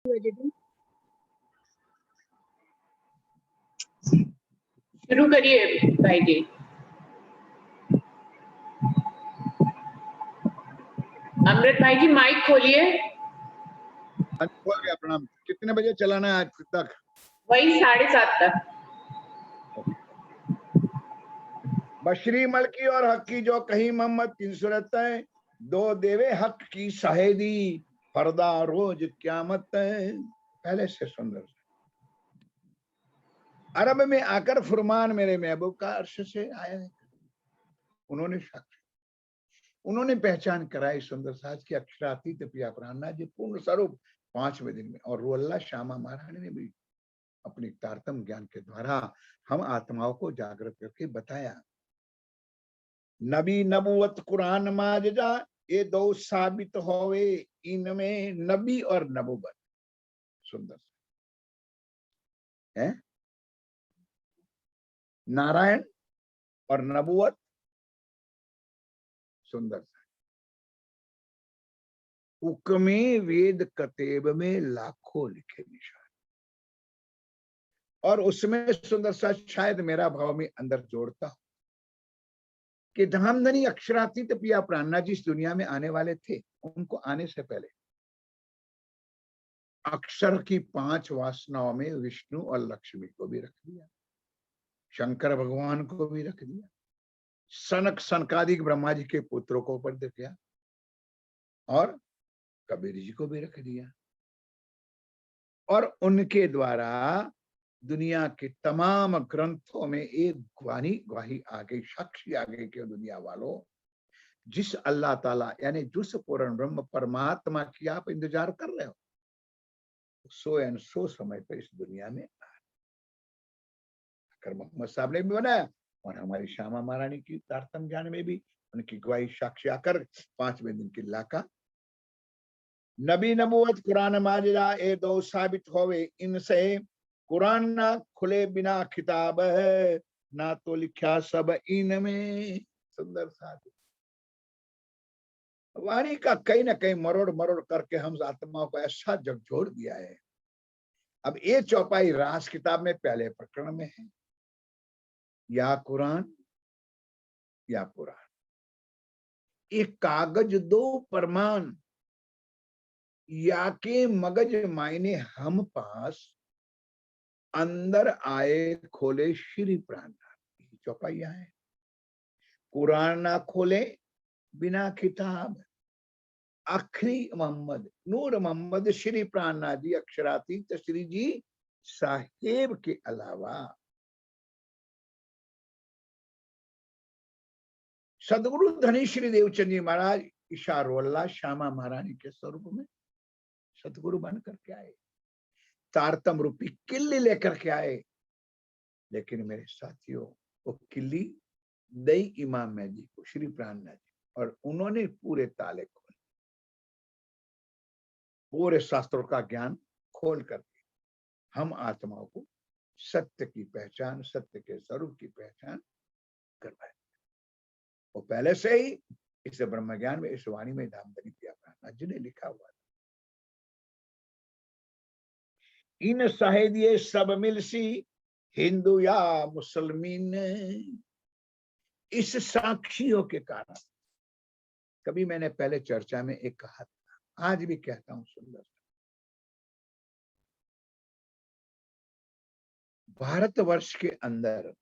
शुरू करिए भाई जी। अमृत भाई जी माइक खोलिए। खोल गया। प्रणाम। कितने बजे चलाना है आज तक? वही 7:30 तक। बशरी मलकी और हक की जो कहीं मोहम्मद की सूरत है, दो देवे हक की शाहिदी, फरदा रोज क्यामत है। पहले से सुंदर अरब में आकर फरमान मेरे महबूब का अर्श से आया है। उन्होंने साक्षी, उन्होंने पहचान कराई सुंदर साज की अक्षरातीत पिया प्राणनाथ जी पूर्ण स्वरूप 5वें दिन में। और रुअल्लाह श्यामा महारानी ने भी अपनी तारतम ज्ञान के द्वारा हम आत्माओं को जागृत करके बताया। नबी नबूवत कुरान माजदा ये दो साबित होवे, इनमें नबी और नबूवत। सुंदर है नारायण और नबूवत। सुंदर हुक्मे वेद कतेब में लाखों लिखे निशान। और उसमें सुंदर सा शायद मेरा भाव में अंदर जोड़ता हूं कि धामधनी अक्षरातीत पिया प्राणनाथ जी इस दुनिया में आने वाले थे। उनको आने से पहले अक्षर की 5 वासनाओं में विष्णु और लक्ष्मी को भी रख दिया, शंकर भगवान को भी रख दिया, सनक सनकादिक ब्रह्मा जी के पुत्रों को ऊपर दिया और कबीर जी को भी रख दिया। और उनके द्वारा दुनिया के तमाम ग्रंथों में एक गवाही आ गई, साक्षी आ गई कि दुनिया वालों, जिस अल्लाह ताला यानी जिस पूर्ण ब्रह्म परमात्मा की आप इंतजार कर रहे हो, सो एंड सो समय पर इस दुनिया में आकर मोहम्मद साहब ने भी बनाया। और हमारी श्यामा महारानी की तारतम ज्ञान में भी उनकी गवाही साक्षी आकर 5वें दिन की लाका नबी नबूवत कुरान माजिदा ए दो साबित होवे, इनसे कुरान ना खुले बिना किताब है, ना तो लिखा सब इनमें। सुंदर साथ वाणी का कहीं ना कहीं मरोड़ मरोड़ करके हम आत्माओं को ऐसा झकझोर दिया है। अब ये चौपाई रास किताब में पहले प्रकरण में है, या कुरान या पुराण। एक कागज दो परमान, या के मगज मायने हम पास, अंदर आए खोले श्री प्राणनाथ। चौपाइया है। कुरान ना खोले बिना किताब, आखिरी मोहम्मद नूर मोहम्मद श्री प्राणनाथ जी अक्षरातीत श्री जी साहेब के अलावा सदगुरु धनी श्री देवचंद जी महाराज इशारोल्ला श्यामा महारानी के स्वरूप में सदगुरु बन करके आए, तारतम रूपी किल्ली लेकर के आए। लेकिन मेरे साथियों, वो किल्ली दई इमाम जी को श्री प्राणनाथ जी, और उन्होंने पूरे ताले खोले, पूरे शास्त्रों का ज्ञान खोल करके हम आत्माओं को सत्य की पहचान, सत्य के स्वरूप की पहचान करवाए। वो पहले से ही इस ब्रह्म ज्ञान में, इस वाणी में धामधनी पिया प्राणनाथ जी ने लिखा हुआ था। इन शाहिदिये सब मिलसी, हिंदू या मुसलमान, इस साक्षियों के कारण। कभी मैंने पहले चर्चा में एक कहा था, आज भी कहता हूं, सुंदर, भारतवर्ष के अंदर,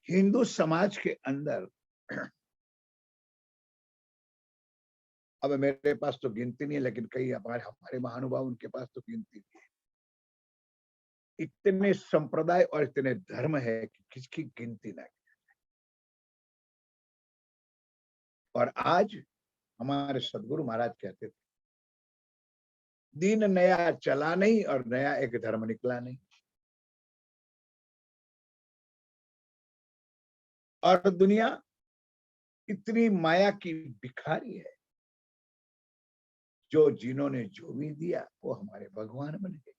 हिंदू समाज के अंदर, अब मेरे पास तो गिनती नहीं है, लेकिन कई हमारे महानुभाव उनके पास तो गिनती नहीं है। इतने संप्रदाय और इतने धर्म है कि किसकी गिनती ना की जाए। और आज हमारे सदगुरु महाराज कहते थे, दीन नया चला नहीं और नया एक धर्म निकला नहीं। और दुनिया इतनी माया की भिखारी है, जो जिन्होंने जो भी दिया वो हमारे भगवान बन गए।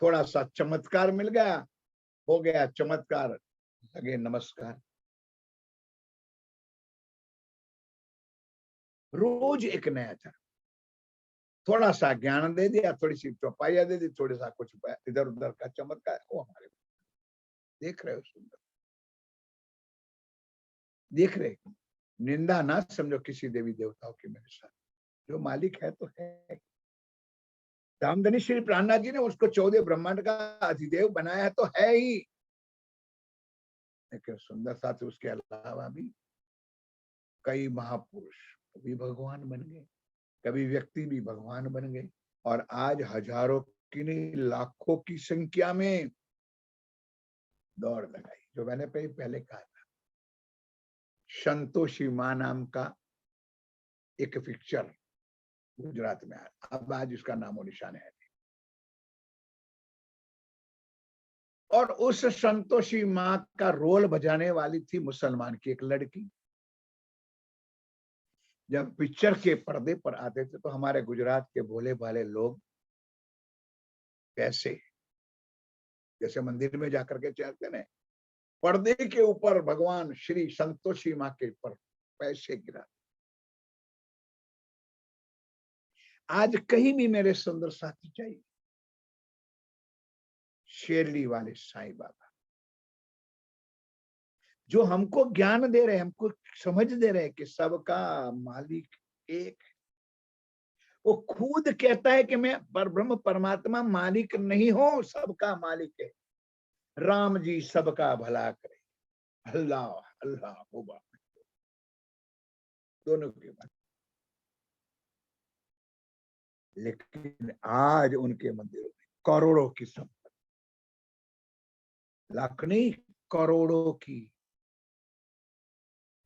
थोड़ा सा चमत्कार मिल गया, हो गया चमत्कार, लगे नमस्कार। रोज एक नया धर्म, थोड़ा सा ज्ञान दे दिया, थोड़ी सी चौपाइया दे दी, थोड़ा सा कुछ इधर उधर का चमत्कार, वो हमारे देख रहे हो, सुंदर देख रहे। निंदा ना समझो किसी देवी देवताओं की मेरे साथ, जो मालिक है तो है। रामधनी श्री प्राणनाथ जी ने उसको 14 ब्रह्मांड का अधिदेव बनाया है तो है ही, लेकिन सुंदर साथ उसके अलावा भी कई महापुरुष भी भगवान बन गए, कभी व्यक्ति भी भगवान बन गए, और आज हजारों की नहीं लाखों की संख्या में दौड़ लगाई। जो मैंने पहले कहा था, संतोषी मां नाम का एक पिक्चर गुजरात में आया, अब आज उसका नामो निशान है। और उस संतोषी मां का रोल बजाने वाली थी मुसलमान की एक लड़की। जब पिक्चर के पर्दे पर आते थे तो हमारे गुजरात के भोले भाले लोग कैसे, जैसे मंदिर में जाकर के चलते ना, पर्दे के ऊपर भगवान श्री संतोषी मां के ऊपर पैसे गिरा। आज कहीं भी मेरे सुंदर साथी चाहिए, शेरली वाले साईं बाबा जो हमको ज्ञान दे रहे हैं, हमको समझ दे रहे हैं कि सबका मालिक एक है। वो खुद कहता है कि मैं परब्रह्म परमात्मा मालिक नहीं हूं, सबका मालिक है। राम जी सबका भला करे, अल्लाह अल्लाह होगा, दोनों की बात। लेकिन आज उनके मंदिरों में करोड़ों की संपत्ति, लाख नहीं करोड़ों की।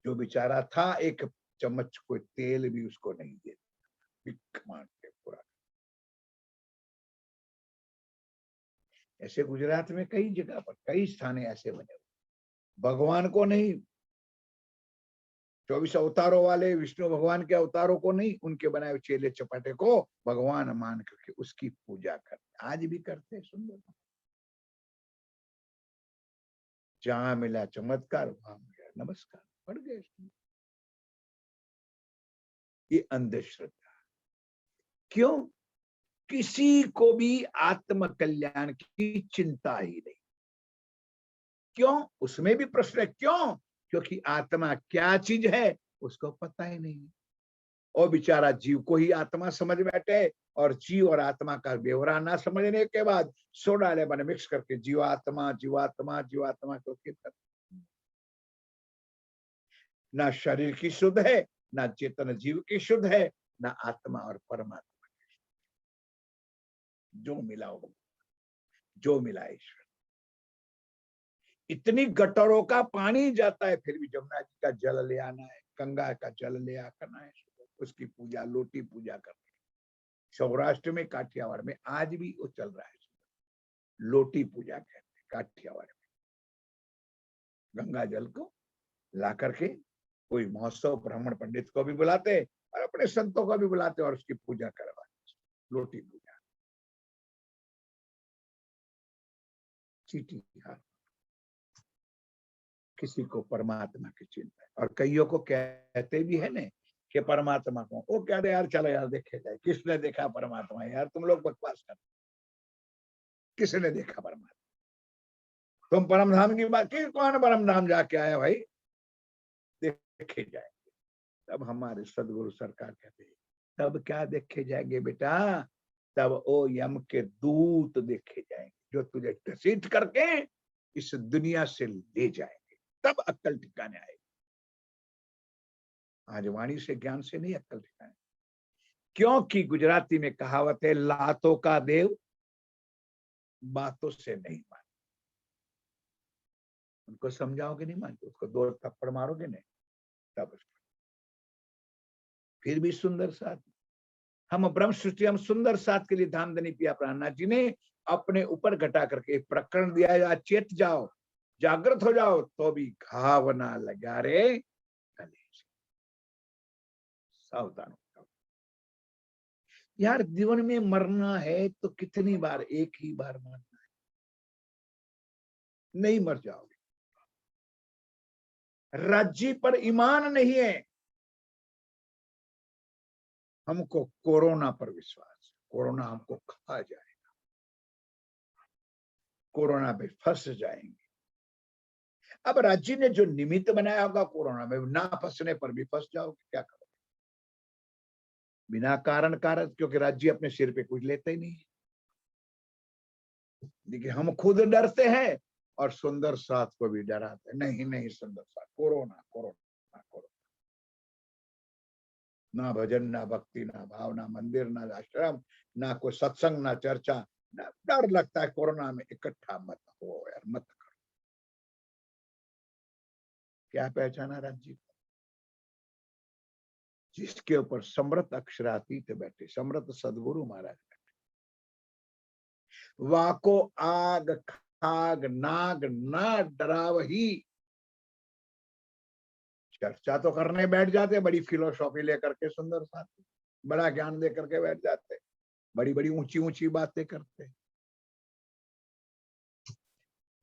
जो बेचारा था एक चम्मच कोई तेल भी उसको नहीं देता, भिख मांग के पूरा। ऐसे गुजरात में कई जगह पर कई स्थान ऐसे बने, भगवान को नहीं, 24 अवतारों वाले विष्णु भगवान के अवतारों को नहीं, उनके बनाए हुए चेले चपाटे को भगवान मान करके उसकी पूजा करते, आज भी करते। सुंदर, जहां मिला चमत्कार वहां मिला नमस्कार, पड़ गए। ये अंधश्रद्धा। क्यों? किसी को भी आत्म कल्याण की चिंता ही नहीं। क्यों? उसमें भी प्रश्न है, क्यों? क्योंकि आत्मा क्या चीज है उसको पता ही नहीं। और बेचारा जीव को ही आत्मा समझ बैठे, और जीव और आत्मा का ब्यौरा ना समझने के बाद सोडा लेमन मिक्स करके जीवात्मा जीवात्मा जीवात्मा को ना शरीर की शुद्ध है, ना चेतन जीव की शुद्ध है, ना आत्मा और परमात्मा की। जो मिला हो, जो मिला ईश्वर। इतनी गटरों का पानी जाता है, फिर भी जमुना जी का जल ले आना है, गंगा का जल ले आना है, उसकी पूजा, लोटी पूजा करना है। सौराष्ट्र में, काठियावाड़ में आज भी वो चल रहा है, लोटी पूजा कहते हैं काठियावाड़ में। गंगा जल को ला करके कोई महोत्सव ब्राह्मण पंडित को भी बुलाते और अपने संतों को भी बुलाते और उसकी पूजा करवाते, लोटी पूजा। चीटी हार, किसी को परमात्मा की चिंता है, और कईयों को कहते भी है ना कि परमात्मा को, वो कहते यार चलो यार देखे जाए, किसने देखा परमात्मा, यार तुम लोग बकवास कर, किसने देखा परमात्मा? तुम परम धाम की बात की, कौन परम धाम जाके आया भाई? देखे जाएंगे। तब हमारे सदगुरु सरकार कहते हैं, तब क्या देखे जाएंगे बेटा? तब ओ यम के दूत देखे जाएंगे, जो तुझे घसीट करके इस दुनिया से ले जाएंगे, तब अक्ल ठिकाने आएगी। आज वाणी से ज्ञान से नहीं अक्ल ठिकाने। क्योंकि गुजराती में कहावत है, लातों का देव बातों से नहीं मान। उनको समझाओगे नहीं मानते, उसको 2 थप्पड़ मारोगे नहीं, तब उसको। फिर भी सुंदर साथ, हम ब्रह्म सृष्टि, हम सुंदर साथ के लिए धामधनी पिया प्राणनाथ जी ने अपने ऊपर घटा करके एक प्रकरण दिया है, चेत जाओ, जागृत हो जाओ, तो भी घाव ना लगा रे गले से, सावधान हो जाओ। यार जीवन में मरना है तो कितनी बार, एक ही बार मरना है, नहीं मर जाओगे। राज्य पर ईमान नहीं है, हमको कोरोना पर विश्वास। कोरोना हमको खा जाएगा, कोरोना पे फंस जाएंगे। अब राज्य ने जो निमित्त बनाया होगा कोरोना में, ना फंसने पर भी फंस जाओगे, क्या करोगे? बिना कारण क्योंकि राज्य अपने सिर पे कुछ लेते ही नहीं। देखिए हम खुद डरते हैं और सुंदर साथ को भी डराते हैं। नहीं नहीं सुंदर साथ, कोरोना कोरोना कोरोना, ना भजन ना भक्ति ना भाव ना मंदिर ना आश्रम ना कोई सत्संग ना चर्चा, ना डर लगता है कोरोना में। इकट्ठा मत हो यार, मत करो। क्या पहचाना राज्य को? जिसके ऊपर समृत अक्षरातीत बैठे, समृत सदगुरु महाराज बैठे। वाको आग खाग नाग ना डरावही। चर्चा तो करने बैठ जाते, बड़ी फिलोसॉफी लेकर के, सुंदर साथी बड़ा ज्ञान दे करके बैठ जाते, बड़ी बड़ी ऊंची ऊंची बातें करते,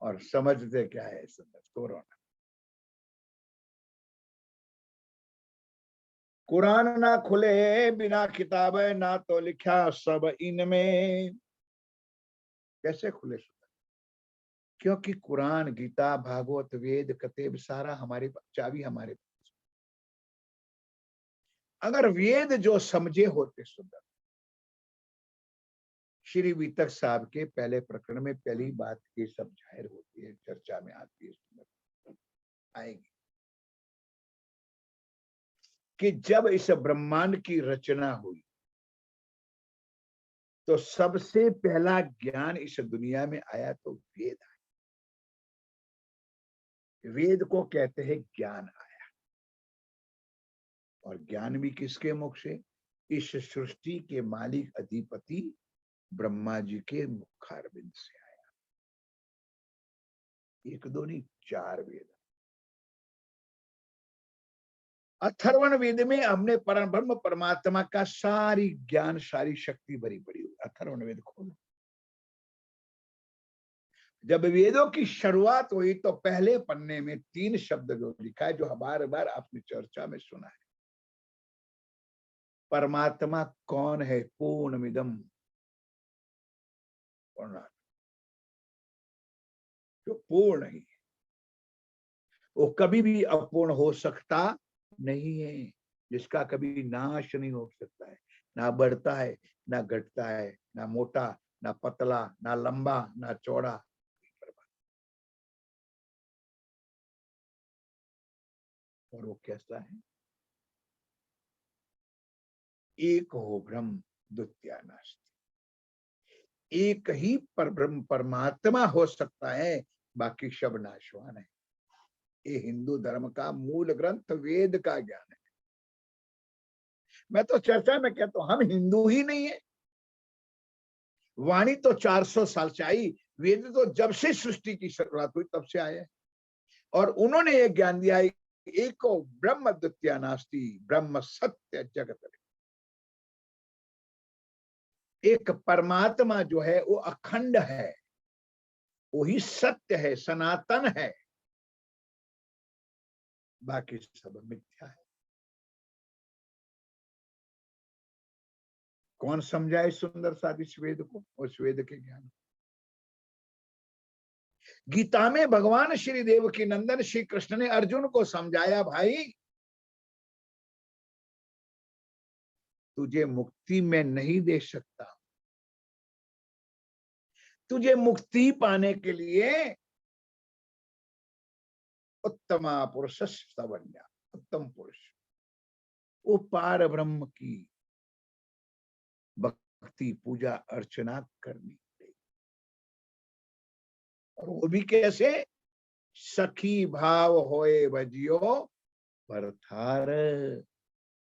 और समझते क्या है सुंदर? कोरोना। कुरान ना खुले बिना किताब ना तो लिखा सब इनमें। कैसे खुले सुंदर? क्योंकि कुरान गीता भागवत वेद कतेब सारा हमारे चाबी हमारे पास। अगर वेद जो समझे होते सुंदर, श्री वितक साहब के पहले प्रकरण में पहली बात ये सब जाहिर होती है, चर्चा में आती है, सुंदर आएगी कि जब इस ब्रह्मांड की रचना हुई तो सबसे पहला ज्ञान इस दुनिया में आया तो वेद आया। वेद को कहते हैं ज्ञान आया, और ज्ञान भी किसके मुख से? इस सृष्टि के मालिक अधिपति ब्रह्मा जी के मुखारबिंद से आया। एक दो नहीं, 4 वेद। अथर्वण वेद में हमने परम ब्रह्म परमात्मा का सारी ज्ञान सारी शक्ति भरी पड़ी हुई। अथर्वण वेद खोलो। जब वेदों की शुरुआत हुई तो पहले पन्ने में 3 शब्द जो लिखा है, जो बार बार आपने चर्चा में सुना है। परमात्मा कौन है? पूर्णमिदम, जो पूर्ण ही है, वो कभी भी अपूर्ण हो सकता नहीं है, जिसका कभी नाश नहीं हो सकता है, ना बढ़ता है ना घटता है, ना मोटा ना पतला ना लंबा ना चौड़ा। और वो कैसा है? एक हो ब्रह्म द्वितीय नास्ति। एक ही पर ब्रह्म परमात्मा हो सकता है, बाकी सब नाशवान है। ये हिंदू धर्म का मूल ग्रंथ वेद का ज्ञान है। मैं तो चर्चा में कहता हूं हम हिंदू ही नहीं है। वाणी तो 400 साल से आई, वेद तो जब से सृष्टि की शुरुआत हुई तब से आए, और उन्होंने ये ज्ञान दिया है, एको ब्रह्म द्वितीय नास्ति, ब्रह्म सत्य जगत। एक परमात्मा जो है वो अखंड है, वही सत्य है, सनातन है, बाकी सब मिथ्या है। कौन समझाए सुंदर साथ इस वेद को, उस वेद के ज्ञान? गीता में भगवान श्री देव की नंदन श्री कृष्ण ने अर्जुन को समझाया, भाई तुझे मुक्ति में नहीं दे सकता, तुझे मुक्ति पाने के लिए उत्तमा पुरुष सवन्या, उत्तम पुरुष, वो पार ब्रह्म की भक्ति पूजा अर्चना करनी पड़ेगी। और वो भी कैसे? सखी भाव होए भजियो परथार।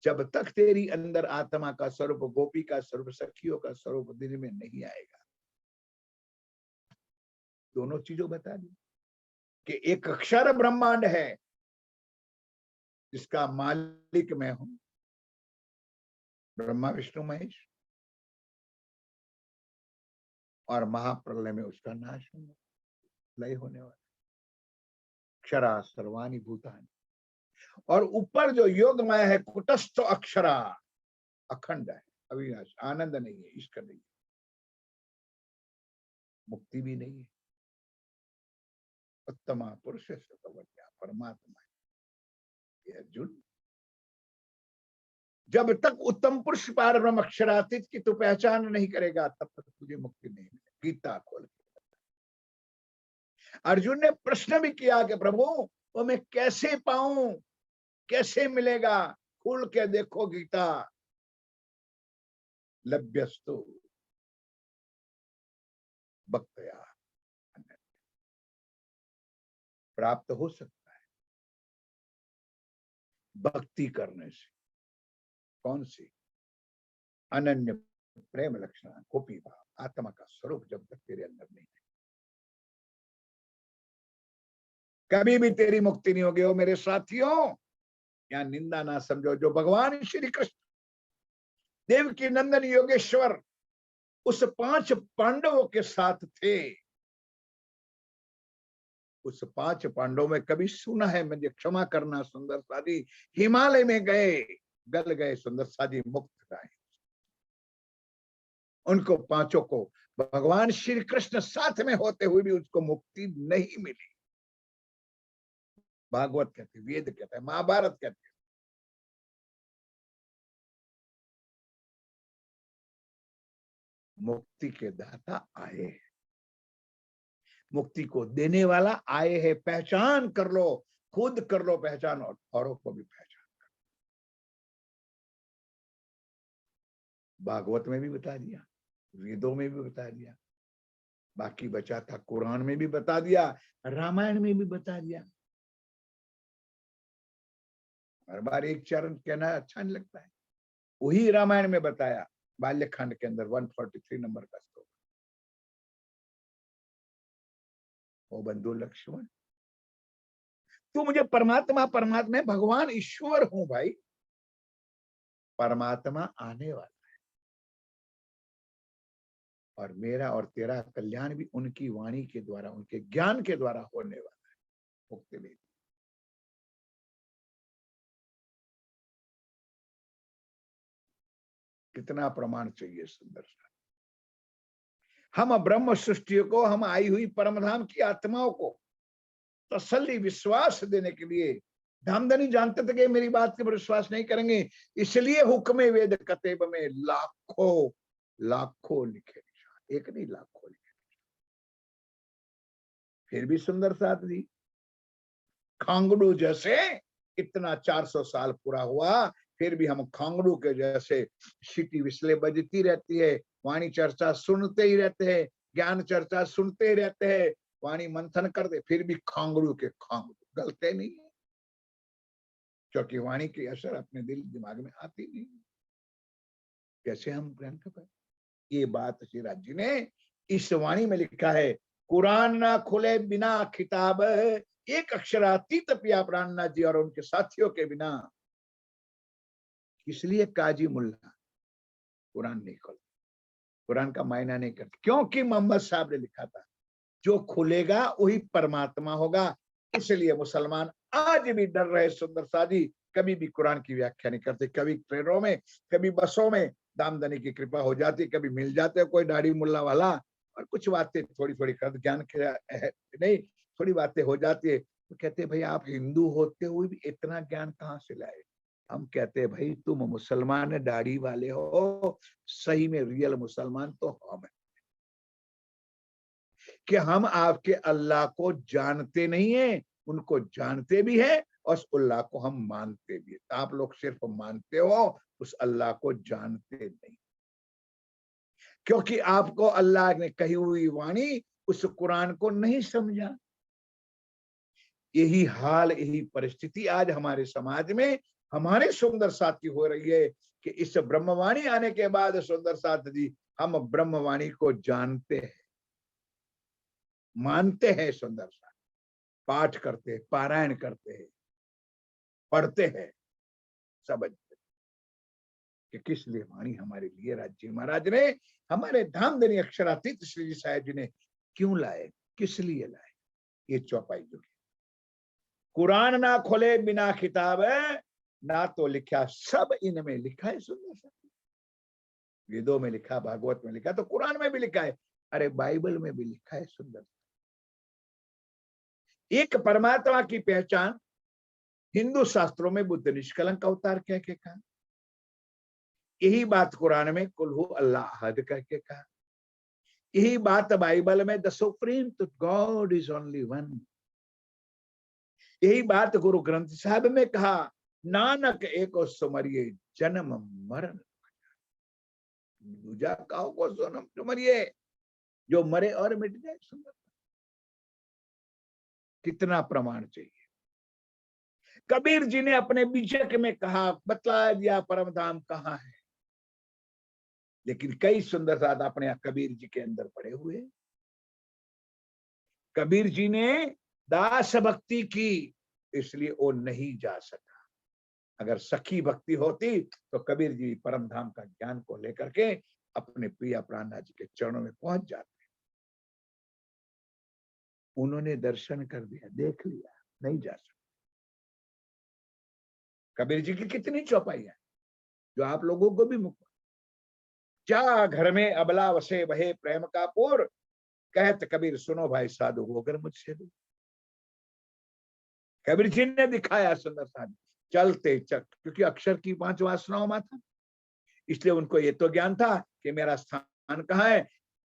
जब तक तेरी अंदर आत्मा का स्वरूप, गोपी का स्वरूप, सखियों का स्वरूप दिन में नहीं आएगा। दोनों चीजों बता दी कि एक अक्षर ब्रह्मांड है जिसका मालिक मैं हूं, ब्रह्मा विष्णु महेश, और महाप्रलय में उसका नाश होगा, लय होने वाला। अक्षरा सर्वाणी भूतानि, और ऊपर जो योगमय है कुटस्थ अक्षरा, अखंड है। अविनाश, आनंद नहीं है, इश्क नहीं है, मुक्ति भी नहीं है। उत्तम पुरुष परमात्मा है। अर्जुन, जब तक उत्तम पुरुष पार ब्रह्म अक्षरातीत की तू पहचान नहीं करेगा तब तक तुझे मुक्ति नहीं मिलेगी। गीता खोल के अर्जुन ने प्रश्न भी किया कि प्रभु वो मैं कैसे पाऊं, कैसे मिलेगा? खोल के देखो गीता। लभ्यस्तु भक्तया, प्राप्त हो सकता है भक्ति करने से। कौन सी? अनन्य प्रेम लक्षण, गोपी भाव, आत्मा का स्वरूप जब तक तेरे अंदर नहीं है, कभी भी तेरी मुक्ति नहीं होगी। ओ मेरे साथियों, यहाँ निंदा ना समझो। जो भगवान श्री कृष्ण देवकी नंदन योगेश्वर उस 5 पांडवों के साथ थे, उस 5 पांडवों में कभी सुना है? मुझे क्षमा करना सुंदर सादी, हिमालय में गए, गल गए, सुंदर सादी मुक्त गए। उनको 5 को भगवान श्री कृष्ण साथ में होते हुए भी उसको मुक्ति नहीं मिली। भागवत कहते, वेद कहते हैं, महाभारत कहते हैं। मुक्ति के दाता आए हैं, मुक्ति को देने वाला आए हैं। पहचान कर लो, खुद कर लो पहचान, और औरों को भी पहचान कर। भागवत में भी बता दिया, वेदों में भी बता दिया, बाकी बचा था कुरान में भी बता दिया, रामायण में भी बता दिया। हर बार एक चरण कहना अच्छा नहीं लगता है। वही रामायण में बताया, बाल्यकांड के अंदर 143 नंबर का श्लोक। ओ बंधु लक्ष्मण, तू मुझे परमात्मा परमात्मा भगवान ईश्वर हूं भाई। परमात्मा आने वाला है, और मेरा और तेरा कल्याण भी उनकी वाणी के द्वारा, उनके ज्ञान के द्वारा होने वाला है। मुक्ति नहीं। कितना प्रमाण चाहिए सुंदर सा। हम ब्रह्म सृष्टि को, हम आई हुई परमधाम की आत्माओं को तसल्ली विश्वास देने के लिए, धामधनी जानते थे कि मेरी बात के पर विश्वास नहीं करेंगे, इसलिए हुक्म वेद कतेब में लाखों लाखों लिखे, एक नहीं लाखों लिखे। फिर भी सुंदर साथ दी खांगड़ू जैसे, इतना 400 साल पूरा हुआ, फिर भी हम खांगड़ू के जैसे सीटी विसले बजती रहती है, वाणी चर्चा सुनते ही रहते हैं, ज्ञान चर्चा सुनते ही रहते हैं, वाणी मंथन करते, फिर भी खांगड़ू के खांगड़ू, गलते नहीं है, क्योंकि वाणी की असर अपने दिल दिमाग में आती नहीं। कैसे हम ग्रहण कर पाए? ये बात श्रीराज जी ने इस वाणी में लिखा है। कुरान ना खुले बिना किताब, एक अक्षरातीत पिया प्राणनाथ जी और उनके साथियों के बिना। इसलिए काजी मुल्ला कुरान नहीं खोलते, कुरान का मायना नहीं करते, क्योंकि मोहम्मद साहब ने लिखा था जो खुलेगा वही परमात्मा होगा। इसलिए मुसलमान आज भी डर रहे सुंदर सादी, कभी भी कुरान की व्याख्या नहीं करते। कभी ट्रेनों में, कभी बसों में दामदनी की कृपा हो जाती, कभी मिल जाते कोई दाढ़ी मुल्ला वाला, और कुछ बातें थोड़ी थोड़ी कर, ज्ञान के नहीं थोड़ी बातें हो जाती है, तो कहते भाई आप हिंदू होते हुए भी इतना ज्ञान कहाँ से लाए? हम कहते हैं भाई तुम मुसलमान दाढ़ी वाले हो, सही में रियल मुसलमान तो हम हैं, कि हम आपके अल्लाह को जानते नहीं है, उनको जानते भी है, और उस अल्लाह को हम मानते भी है। तो आप लोग सिर्फ मानते हो, उस अल्लाह को जानते नहीं, क्योंकि आपको अल्लाह ने कही हुई वाणी, उस कुरान को नहीं समझा। यही हाल, यही परिस्थिति आज हमारे समाज में हमारे सुंदर साथी हो रही है, कि इस ब्रह्मवाणी आने के बाद सुंदर साथी जी हम ब्रह्मवाणी को जानते हैं, मानते हैं, सुंदर सा पाठ करते हैं, पारायण करते हैं, पढ़ते हैं, समझते कि किस लिए वाणी हमारे लिए राज्य महाराज ने, हमारे धामधनी अक्षरातीत श्री जी साहब जी ने क्यों लाए, किस लिए लाए? ये चौपाई जो कुरान ना खोले बिना किताब है, ना तो लिखा, सब इनमें लिखा है सुंदर सा। वेदों में लिखा, भागवत में लिखा, तो कुरान में भी लिखा है, अरे बाइबल में भी लिखा है। सुंदर एक परमात्मा की पहचान हिंदू शास्त्रों में बुद्ध निष्कलंक अवतार कह के कहा, यही बात कुरान में कुल हु अल्लाह अहद कह के कहा, यही बात बाइबल में the supreme God is only one, यही बात गुरु ग्रंथ साहब में कहा, नानक एको सुमरिये जन्म मरण, दूजा कहो को सोनम सुमरिये, जो मरे और मिट जाए। सुंदर कितना प्रमाण चाहिए। कबीर जी ने अपने बीजक में कहा, बतला दिया परम धाम कहाँ है, लेकिन कई सुंदर साध अपने यहाँ कबीर जी के अंदर पड़े हुए। कबीर जी ने दास भक्ति की, इसलिए वो नहीं जा सका। अगर सखी भक्ति होती तो कबीर जी परम धाम का ज्ञान को लेकर के अपने प्रिया प्राणनाथ जी के चरणों में पहुंच जाते। उन्होंने दर्शन कर दिया, देख लिया, नहीं जा सकते। कबीर जी की कितनी चौपाई है जो आप लोगों को भी मुक्त। क्या घर में अबला वसे बहे प्रेम का पोर, कहत कबीर सुनो भाई साधु होकर मुझसे दूर। कबीर जी ने दिखाया सुंदर साधु चलते चल, क्योंकि अक्षर की 5 वासनाओं में था, इसलिए उनको ये तो ज्ञान था कि मेरा स्थान कहाँ है।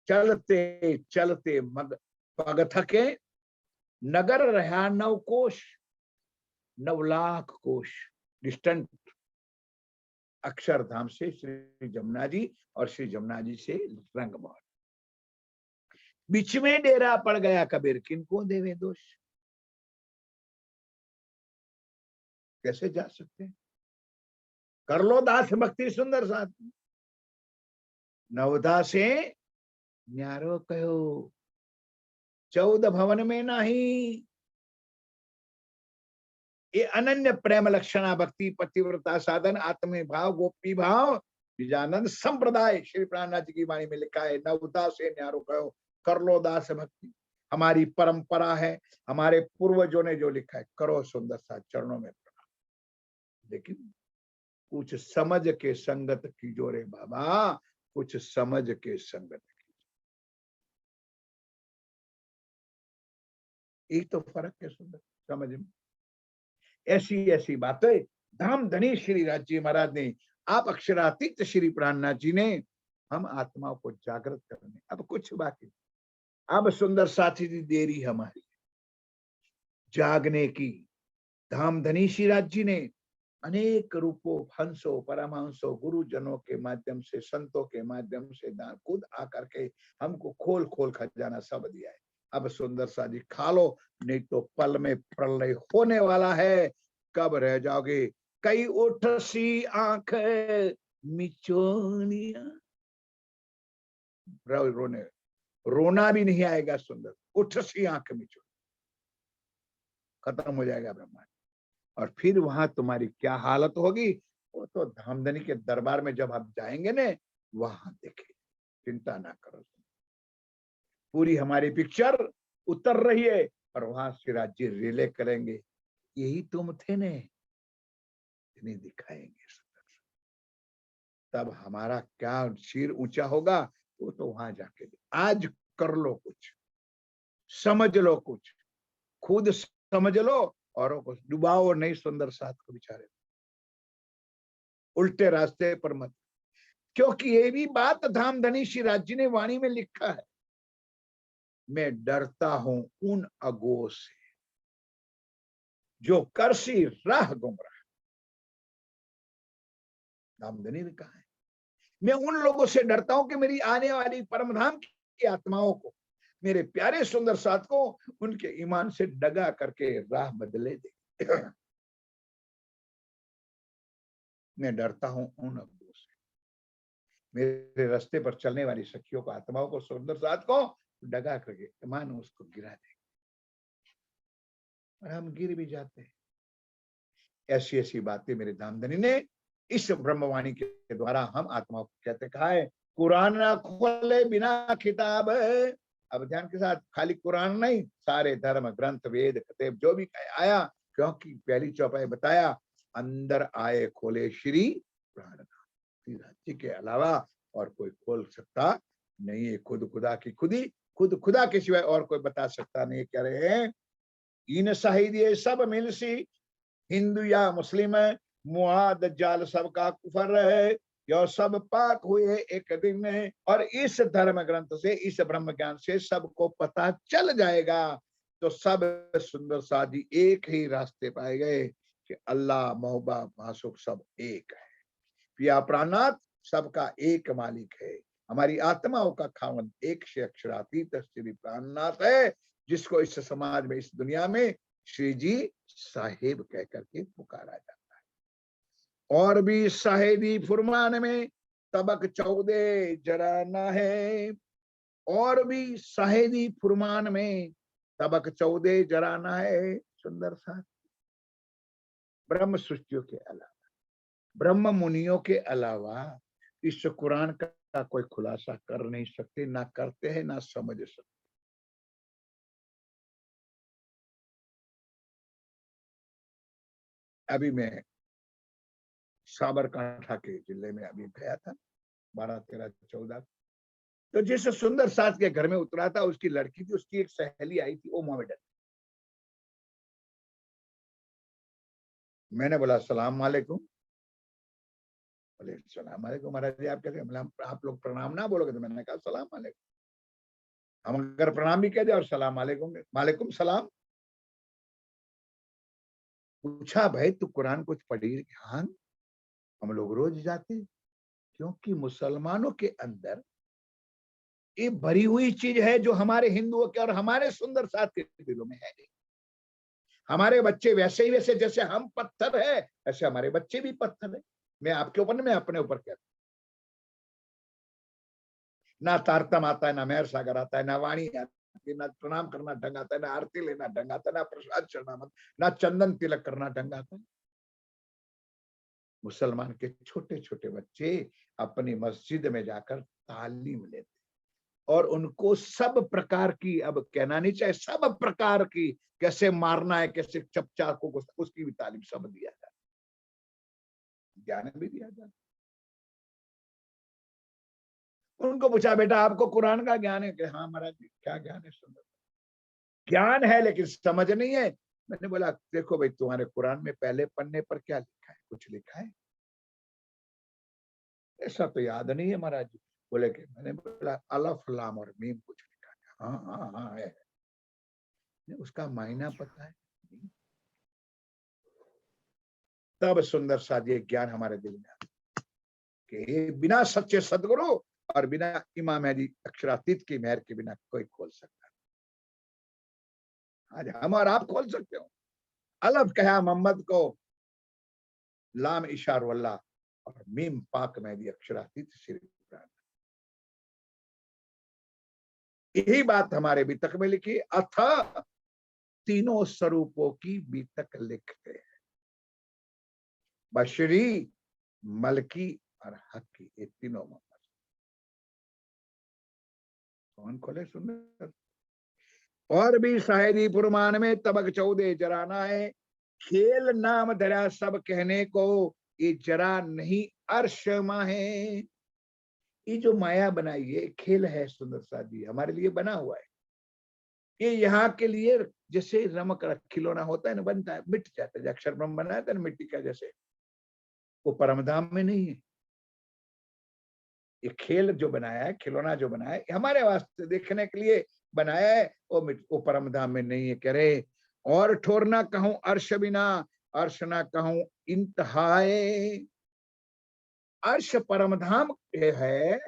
चलते चलते मग पग थके, नगर रहा 9 कोश, 9 लाख कोश डिस्टेंट अक्षरधाम से श्री जमुना जी और श्री जमुना जी से रंगमहल। बीच में डेरा पड़ गया कबीर, किनको देवे दोष, कैसे जा सकते हैं। कर लो दास भक्ति सुंदर साथ, नवदा से न्यारो कहो, 14 भवन में नहीं। ये अनन्य प्रेम लक्षणा भक्ति पतिव्रता साधन आत्म भाव गोपी भाव निजानंद संप्रदाय, श्री प्राणनाथ जी की वाणी में लिखा है, नवदा से न्यारो कहो, कर लो दास भक्ति। हमारी परंपरा है, हमारे पूर्वजों ने जो लिखा है, करो सुंदर सा चरणों में प्रणाम। लेकिन कुछ समझ के संगत की जोरे बाबा, कुछ समझ के संगत की, एक तो फर्क है सुंदर समझ में। ऐसी ऐसी बातें धाम धनी श्री राज जी महाराज ने, आप अक्षरातीत श्री प्राणनाथ जी ने हम आत्माओं को जागृत करने। अब कुछ बाकी, अब सुंदर साथी जी देरी हमारी जागने की। धाम धनी श्री राज जी ने अनेक रूपों, हंसों परमहंसों गुरुजनों के माध्यम से, संतों के माध्यम से खुद आकर के हमको खोल खोल खजाना सब दिया है। अब सुंदर सा जी खा लो, नहीं तो पल में प्रलय होने वाला है, कब रह जाओगे। कई उठ सी आंख मिचोनिया, रोने रोना भी नहीं आएगा सुंदर, उठ सी आंख मिचो, खत्म हो जाएगा ब्रह्मांड। और फिर वहां तुम्हारी क्या हालत होगी, वो तो धामधनी के दरबार में जब आप जाएंगे ने, वहां देखें, चिंता ना करो। पूरी हमारी पिक्चर उतर रही है और वहां से राज्य रिले करेंगे, यही तुम थे ने, इन्हें दिखाएंगे। तब हमारा क्या सिर ऊंचा होगा, वो तो वहां जाके आज कर लो, कुछ समझ लो, कुछ खुद समझ लो, औरों को डुबाओ नहीं सुंदर साथ को बेचारे, उल्टे रास्ते पर मत। क्योंकि ये भी बात धाम धनी श्री राज जी ने वाणी में लिखा है, मैं डरता हूं उन अगो से जो करसी राह गुमराह। धामधनी ने कहा है, मैं उन लोगों से डरता हूं कि मेरी आने वाली परमधाम की आत्माओं को, मेरे प्यारे सुंदर साथ को, उनके ईमान से डगा करके राह बदले दे। मैं डरता हूं उन अगुओं से, मेरे रास्ते पर चलने वाली सखियों को, आत्माओं को, सुंदर साथ को डगा करके ईमान उसको गिरा दे, और हम गिर भी जाते हैं। ऐसी ऐसी बातें मेरे धामधनी ने इस ब्रह्मवाणी के द्वारा हम आत्माओं को कहते कहा है। कुरान ना खोले बिना किताब, अब ध्यान के साथ, खाली कुरान नहीं, सारे धर्म ग्रंथ वेद कतेब जो भी आया, क्योंकि पहली चौपाई बताया, अंदर आए खोले श्री प्राणनाथ जी के अलावा और कोई खोल सकता नहीं है। खुद खुदा की खुदी, खुद खुदा के सिवाय और कोई बता सकता नहीं। कह रहे हैं इन शाहिद ये सब मिलसी, हिंदू या मुस्लिम मुआद जाल सबका कुफर है, यो सब पाक हुए एक दिन में। और इस धर्म ग्रंथ से, इस ब्रह्म ज्ञान से सबको पता चल जाएगा। तो सब सुंदर साजी एक ही रास्ते पाए गए कि अल्लाह मोहब्बा मासूक सब एक है। पिया प्राणनाथ सबका एक मालिक है। हमारी आत्माओं का खावन एक से अक्षरातीत श्री प्राणनाथ है, जिसको इस समाज में, इस दुनिया में श्री जी साहेब कह करके पुकारा जाता है। और भी साहेबी फुरमान में तबक 14 जराना है। और भी साहेबी फुरमान में तबक 14 जराना है। सुंदर सा ब्रह्म सृष्टियों के अलावा, ब्रह्म मुनियों के अलावा इस कुरान का कोई खुलासा कर नहीं सकते, ना करते हैं, ना समझ सकते। अभी मैं साबरकांठा के जिले में अभी गया था, 12, 13, 14। तो जिस सुंदर सास के घर में उतरा था, उसकी लड़की थी, उसकी एक सहेली आई थी, वो मोहम्मदन। मैंने बोला सलाम वालेकुम। बोले सलाम वालेकुम महाराज जी, आप कैसे? आप लोग प्रणाम ना बोलोगे? तो मैंने कहा सलाम वालेकुम। हम अगर प्रणाम भी कह दे और सलाम वालेकुम, वालेकुम सलाम। पूछा भाई तू कुरान कुछ पढ़ी? हाँ, हम लोग रोज जाते। क्योंकि मुसलमानों के अंदर ये भरी हुई चीज है जो हमारे हिंदुओं के और हमारे सुंदर साथ के दिलों में है नहीं। हमारे बच्चे वैसे ही वैसे, जैसे हम पत्थर है, ऐसे हमारे बच्चे भी पत्थर है। मैं आपके ऊपर, मैं अपने ऊपर कहता हूं। ना तारतम आता है, ना मेहर सागर आता है, ना वाणी आती है, ना प्रणाम करना ढंग आता है, ना आरती लेना ढंग आता है, ना प्रसाद चढ़ना मत, ना चंदन तिलक करना ढंग आता है। मुसलमान के छोटे छोटे बच्चे अपनी मस्जिद में जाकर तालीम लेते और उनको सब प्रकार की, अब कहना नहीं चाहिए, सब प्रकार की, कैसे मारना है, कैसे चाकू को, उसकी भी तालीम सब दिया जाता, ज्ञान भी दिया जाता। उनको पूछा बेटा आपको कुरान का ज्ञान है? कि हाँ महाराज जी, क्या ज्ञान है? सुंदर ज्ञान है लेकिन समझ नहीं है। मैंने बोला देखो भाई, तुम्हारे कुरान में पहले पन्ने पर क्या लिखा है? कुछ लिखा है? ऐसा तो याद नहीं है महाराज जी। बोले कि, मैंने बोला अलफ लाम और मीम कुछ लिखा है? हाँ हाँ हाँ है। उसका मायना पता है? नहीं। तब सुंदर सा ये ज्ञान हमारे दिल में आता कि बिना सच्चे सदगुरु और बिना इमाम महदी अक्षरातीत की मेहर के बिना कोई खोल सकता। आज हम और आप खोल सकते हो। अलफ कहा मोहम्मद को, लाम इशार वल्लाह और मीम पाक महदी अक्षरातीत श्री कुरान। यही बात हमारे बीतक में लिखी, अथ तीनों स्वरूपों की बीतक लिखते हैं। बशरी, मलकी और हकी, ये तीनों मोहम्मद। कौन खोले? सुंदर। और भी शायरी फुरमान में तबक 14 जराना है। खेल नाम धरा सब कहने को, ये जरा नहीं अर्श माहे। ये जो माया बनाई है, खेल है सुंदर सा जी, हमारे लिए बना हुआ है। ये यहाँ के लिए जैसे रमक खिलौना होता है ना, बनता है, मिट जाता है। अक्षर ब्रह्म बनाया था ना मिट्टी का, जैसे वो परमधाम में नहीं है। ये खेल जो बनाया है, खिलौना जो बनाया है, हमारे वास्ते देखने के लिए बनाया है, वो परमधाम में नहीं है। कह रहे और ठोर ना कहूं अर्श बिना, अर्श ना कहूं इंतहाए। अर्श परमधाम है,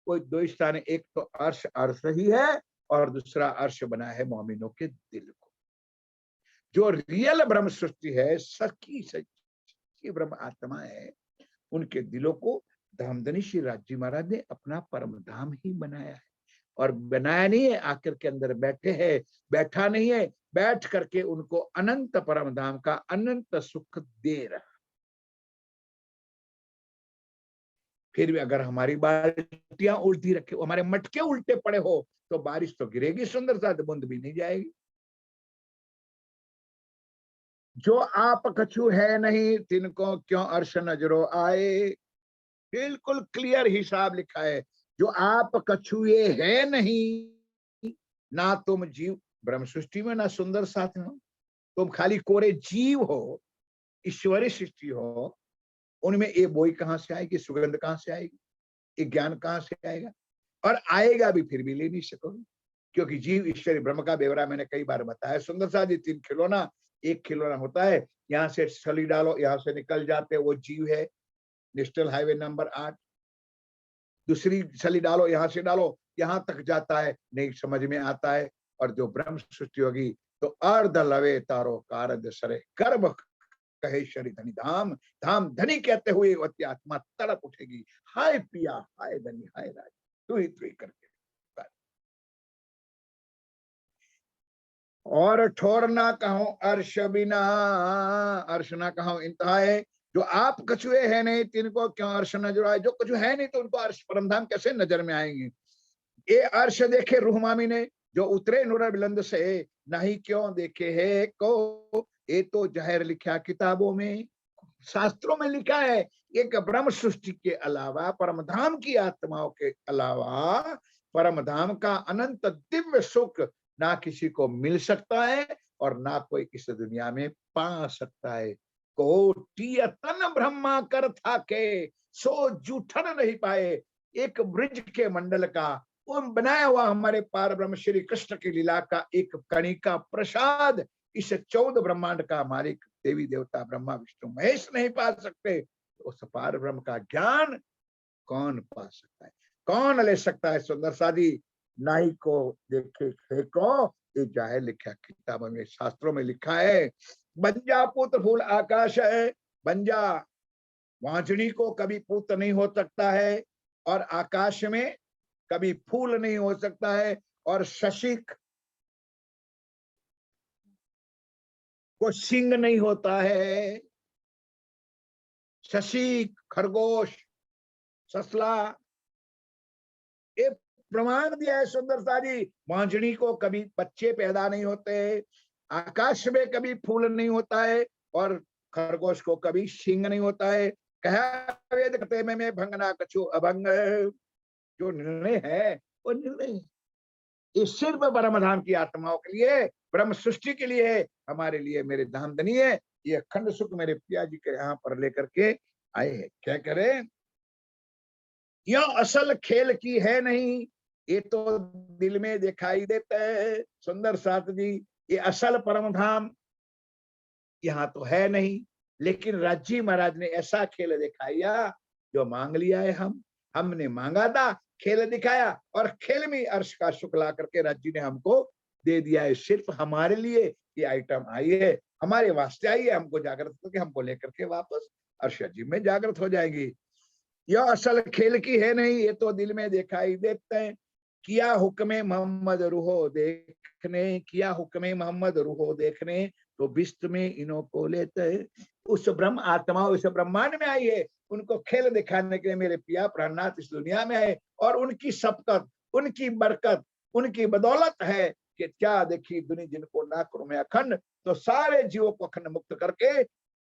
कोई दो स्थान, एक तो अर्श अर्श ही है और दूसरा अर्श बना है मोमिनों के दिल को। जो रियल ब्रह्म सृष्टि है, सच्ची सच्ची ब्रह्म आत्मा है, उनके दिलों को धामधनी श्री राजी महाराज ने अपना परम धाम ही बनाया है। और बनाया नहीं है आकर के अंदर बैठे हैं, बैठा नहीं है, बैठ करके उनको अनंत परम धाम का अनंत सुख दे रहा। फिर भी अगर हमारी बाल्टियां उल्टी रखे, हमारे मटके उल्टे पड़े हो, तो बारिश तो गिरेगी सुंदर सा, बूंद भी नहीं जाएगी। जो आप कछु है नहीं, तिनको क्यों अर्श नजरो आए। बिल्कुल क्लियर हिसाब लिखा है। जो आप कछुए है नहीं, ना तुम जीव, ब्रह्म सृष्टि में ना सुंदर साथ हो, तुम खाली कोरे जीव हो, ईश्वरीय सृष्टि हो। उनमें ये बोई कहां से आएगी, सुगंध कहां से आएगी, ये ज्ञान कहां से आएगा? और आएगा भी फिर भी ले नहीं सकोगे, क्योंकि जीव ईश्वरी ब्रह्म का ब्यौरा मैंने कई बार बताया। सुंदर सा जी 3 खिलौना, एक खिलौना होता है, यहाँ से छली डालो, यहाँ से निकल जाते, वो जीव है। नेशनल हाईवे नंबर 8, दूसरी छली डालो, यहाँ से डालो, यहाँ तक जाता है, नहीं समझ में आता है। और जो ब्रह्म सृष्टि होगी तो अर्ध लवे तारो कारद सरे गर्भ कहे शरी धनी धाम, धाम धनी कहते हुए वती आत्मा तड़प उठेगी, हाय पिया, हाय धनी, हाय राज, तू ही करके। और ठोर ना कहो अर्श बिना, अर्श ना कहो इंतहा है। जो आप कछुए है नहीं, तिनको क्यों अर्श नजर आए? जो कछु है नहीं तो उनको अर्श परमधाम कैसे नजर में आएंगे? ये अर्श देखे रूह मामी ने, जो उतरे नूर बुलंद से, नहीं क्यों देखे है को? ये तो जहर लिखा किताबों में, शास्त्रों में लिखा है। एक ब्रह्म सृष्टि के अलावा, परमधाम की आत्माओं के अलावा, परमधाम का अनंत दिव्य सुख ना किसी को मिल सकता है और ना कोई इस दुनिया में पा सकता है। कोटि तन ब्रह्मा कर था के, सो जूठन नहीं पाए। एक ब्रिज के मंडल का वो बनाया हुआ हमारे पार ब्रह्म श्री कृष्ण की लीला का एक कणी का प्रसाद, इस 14 ब्रह्मांड का मालिक देवी देवता ब्रह्मा विष्णु महेश नहीं पा सकते। तो उस पार ब्रह्म का ज्ञान कौन पा सकता है, कौन ले सकता है? सुंदर सादी नाई को देखे फेंको, ये जाहे लिखा किताबों में, शास्त्रों में लिखा है। बंजा पुत्र फूल आकाश है, बंजा वांझड़ी को कभी पुत्र नहीं हो सकता है, और आकाश में कभी फूल नहीं हो सकता है, और शशिक को सिंह नहीं होता है। शशि, खरगोश, ससला, ये प्रमाण दिया है सुंदर सारी। वांझड़ी को कभी बच्चे पैदा नहीं होते, आकाश में कभी फूल नहीं होता है, और खरगोश को कभी सिंह नहीं होता है। कहा वेद कहते में भंगना कछु अभंग, जो निर्णय है वो निर्णय ये सिर्फ परमधाम की आत्माओं के लिए, ब्रह्म सृष्टि के लिए है, हमारे लिए मेरे धामधनी है। ये अखंड सुख मेरे पिया जी के यहाँ पर लेकर के आए हैं। क्या करें? यह असल खेल की है नहीं, ये तो दिल में दिखाई देता है। सुंदर साथ जी, ये असल परमधाम यहाँ तो है नहीं, लेकिन राजी महाराज ने ऐसा खेल दिखाया जो मांग लिया है। हमने मांगा था, खेल दिखाया, और खेल में अर्श का सुख ला करके राजी ने हमको दे दिया है। सिर्फ हमारे लिए ये आइटम आई है, हमारे वास्ते आई है, हमको जागृत करके हमको लेकर के वापस अर्श अजीब में जागृत हो जाएगी। यह असल खेल की है नहीं, ये तो दिल में दिखाई देते हैं। किया हुक्मे मोहम्मद रूहो देखने, किया हुक्मे मोहम्मद रूहो देखने, तो बिस्त में इन्हों को लेते हैं। उस ब्रह्म आत्मा उस ब्रह्मांड में आई है, उनको खेल दिखाने के लिए मेरे पिया प्राणनाथ इस दुनिया में आए, और उनकी सबकत, उनकी बरकत, उनकी बदौलत है कि क्या देखी दुनिया जिनको ना करो में अखंड, तो सारे जीवों को अखंड मुक्त करके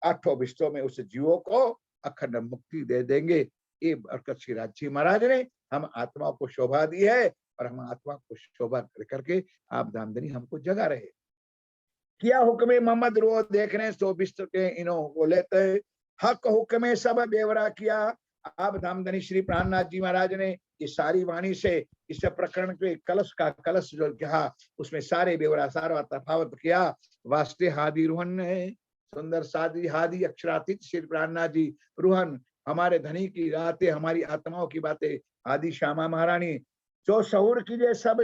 8 विश्वों में उस जीवों को अखंड मुक्ति दे देंगे। ये बरकत श्री राजी महाराज ने हम आत्मा को शोभा दी है, और हम आत्मा को शोभा करके आप दामदनी हमको जगा रहे। किया हुक्मे मोहम्मद रो देखने, सो बिस्तर के इन्हों को लेते, हक हुक्मे सब बेवरा किया। आप धामधनी श्री प्राणनाथ जी महाराज ने ये सारी वाणी से इस प्रकरण के कलश का कलश जो कहा, उसमें सारे बेवरा सारा तफावत किया। वास्ते हादी रोहन ने, सुंदर सादी हादी अक्षरातीत श्री प्राणनाथ जी रोहन, हमारे धनी की रातें, हमारी आत्माओं की बातें, आदि श्यामा महारानी। जो सहूर कीजिए सब,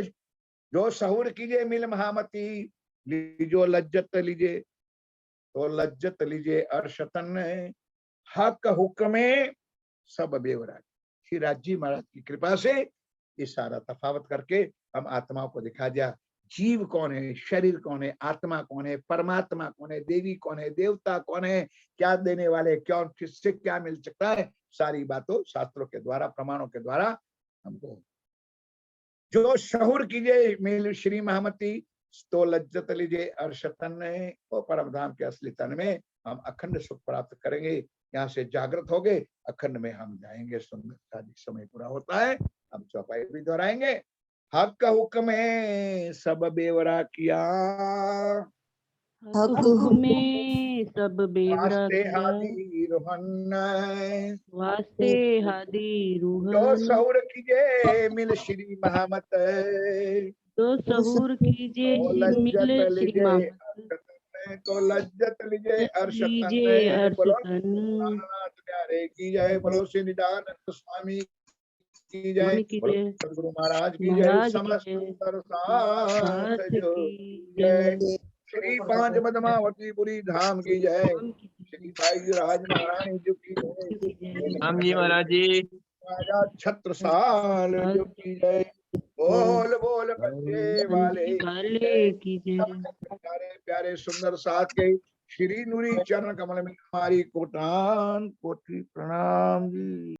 जो सहूर कीजिए मिल महामती, लीजो लज्जत लीजिए, तो लज्जत लीजिए अर्शतन, हक हुक्मे सब बेवरा। श्री राजी महाराज की कृपा से ये सारा तफावत करके हम आत्माओं को दिखा दिया। जीव कौन है, शरीर कौन है, आत्मा कौन है, परमात्मा कौन है, देवी कौन है, देवता कौन है, क्या देने वाले, क्या किससे क्या मिल सकता है, सारी बातों शास्त्रों के द्वारा, प्रमाणों के द्वारा हमको। जो शहुर कीजिए मिल श्री महामती, तो लज्जत लीजिए अर्शतन, और परमधाम के असली तन में हम अखंड सुख प्राप्त करेंगे। यहाँ से जागृत हो गए, अखंड में हम जाएंगे। सुंदर शादी समय पूरा होता है, हम चौपाई भी दोहराएंगे। हक का हुक्म है सब बेवरा किया, हक हुक्मे सब बेवरा वास्ते किया, हादी रोहन, वास्ते हादी जो रूहन, सहूर कीजे मिल श्री महामत, तो सहूर कीजिए को मिल लज्जत श्री लीजे मामत, अरशतन, को लज्जत लीजे अरशतन। लीजिए बोलो अर्शतन। नाथ प्यारे की जय, बोलो श्री नित्यानंद स्वामी की जय, स्वामी की बोलो जय, सदगुरु महाराज की जय, महाराज की समस्त जय, सरसाथ साथ जो की जय, जय, श्री पांच पद्मावती पुरी धाम की जय, राम की श्री भाई राज महारानी जी की जय, जय, राम जी महाराज जी। राजा छत्रसाल जो की जय। बोल बोल बच्चे वाले वाले की जय। प्यारे प्यारे सुंदर साथ के श्री नूरी चरण कमल में हमारी कोटान कोटि प्रणाम जी।